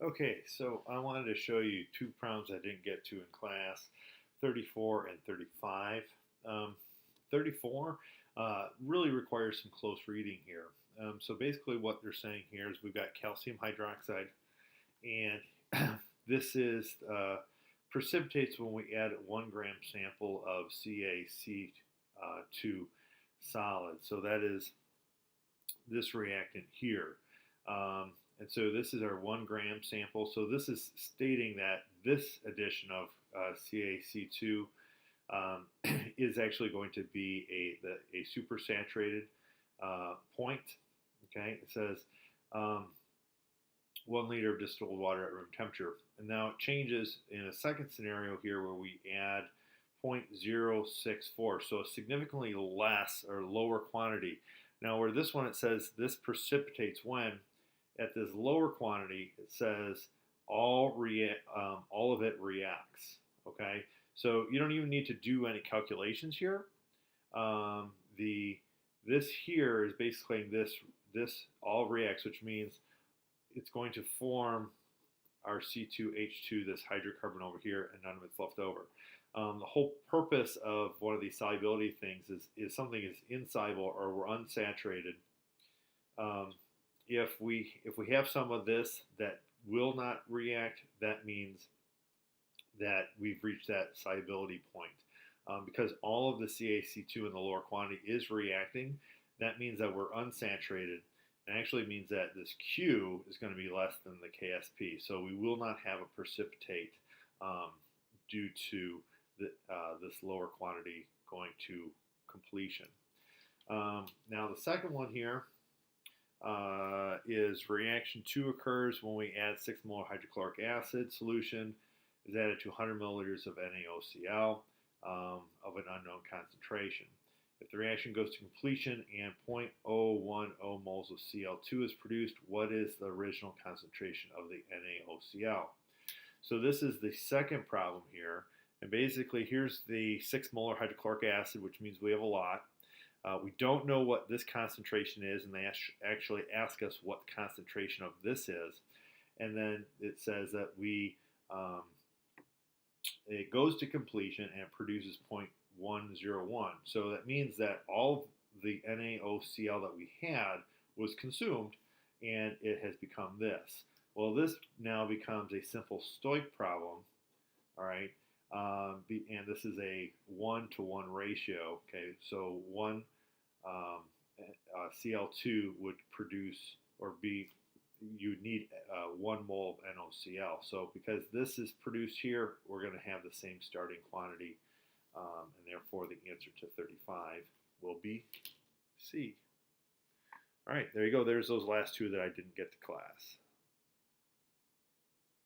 Okay, so I wanted to show you two problems I didn't get to in class, 34 and 35. 34 really requires some close reading here. So basically what they're saying here is we've got calcium hydroxide, and this is precipitates when we add 1 gram sample of CaC2 solid. So that is this reactant here. And so this is our 1 gram sample. So this is stating that this addition of CaC2 is actually going to be a supersaturated point. Okay, it says 1 liter of distilled water at room temperature. And now it changes in a second scenario here where we add 0.064, so a significantly less or lower quantity. Now where this one it says this precipitates when, at this lower quantity it says all of it reacts. Okay, so you don't even need to do any calculations here. This here is basically this all reacts, which means it's going to form our C2H2, this hydrocarbon over here, and none of it's left over. The whole purpose of one of these solubility things is something is insoluble or we're unsaturated. If we have some of this that will not react, that means that we've reached that solubility point. Because all of the CaC2 in the lower quantity is reacting, that means that we're unsaturated. It actually means that this Q is going to be less than the KSP. So we will not have a precipitate due to this lower quantity going to completion. Now the second one here is reaction 2 occurs when we add 6 molar hydrochloric acid solution is added to 100 milliliters of NaOCl of an unknown concentration. If the reaction goes to completion and 0.010 moles of Cl2 is produced, what is the original concentration of the NaOCl? So this is the second problem here. And basically here's the 6 molar hydrochloric acid, which means we have a lot. We don't know what this concentration is, and they actually ask us what the concentration of this is. And then it says that it goes to completion and produces 0.101. So that means that all the NaOCl that we had was consumed, and it has become this. Well, this now becomes a simple Stoich problem, all right? And this is a 1-to-1 ratio. Okay, so one Cl2 would produce or be, you need 1 mole of NaOCl. So because this is produced here, we're going to have the same starting quantity, and therefore the answer to 35 will be C. All right, there you go. There's those last two that I didn't get to class.